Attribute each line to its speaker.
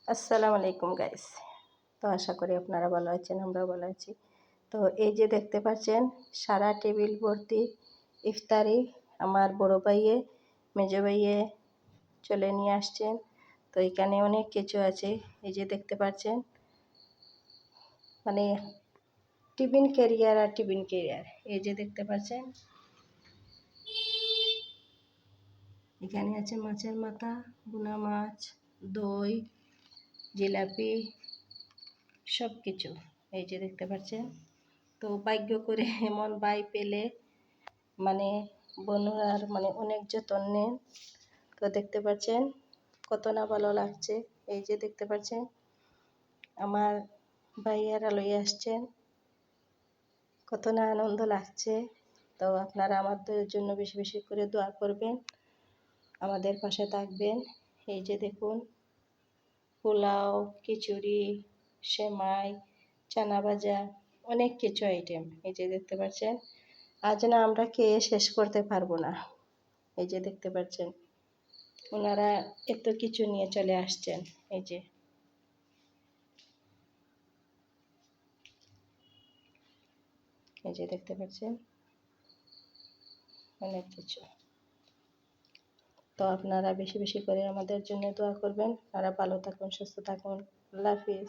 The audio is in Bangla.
Speaker 1: আসসালামু আলাইকুম গাইস। তো আশা করি আপনারা ভালো আছেন, আমরাও ভালো আছি। তো এই যে দেখতে পাচ্ছেন সারা টেবিল ভর্তি ইফতারি আমার বড় ভাইয়ে মেজো ভাইয়ে চলে নিয়ে আসছেন। তো এখানে অনেক কিছু আছে, এই যে দেখতে পাচ্ছেন, মানে টিফিন ক্যারিয়ার আর টিফিন ক্যারিয়ার। এই যে দেখতে পাচ্ছেন এখানে আছে মাছের মাথা, ভুনা মাছ, দই, জিলাপি, সব কিছু। এই যে দেখতে পাচ্ছেন। তো ভাগ্য করে এমন ভাই পেলে মানে বনুরার মানে অনেক যত্ন নেন। তো দেখতে পাচ্ছেন কত না ভালো লাগছে। এই যে দেখতে পাচ্ছেন আমার ভাইয়ারা লইয়া আসছেন, কত না আনন্দ লাগছে। তো আপনারা আমাদের জন্য বেশি বেশি করে দোয়া করবেন, আমাদের পাশে থাকবেন। এই যে দেখুন পোলাও, খিচুড়ি, সেমাই, চানা ভাজা, অনেক কিছু আইটেম। এই যে দেখতে পাচ্ছেন, আজ না আমরা খেয়ে শেষ করতে পারবো না। এই যে দেখতে পাচ্ছেন ওনারা এত কিছু নিয়ে চলে আসছেন। এই যে দেখতে পাচ্ছেন অনেক কিছু। তো আপনারা বেশি বেশি করে আমাদের জন্য দোয়া করবেন। আপনারা ভালো থাকুন, সুস্থ থাকুন। আল্লাহ হাফিজ।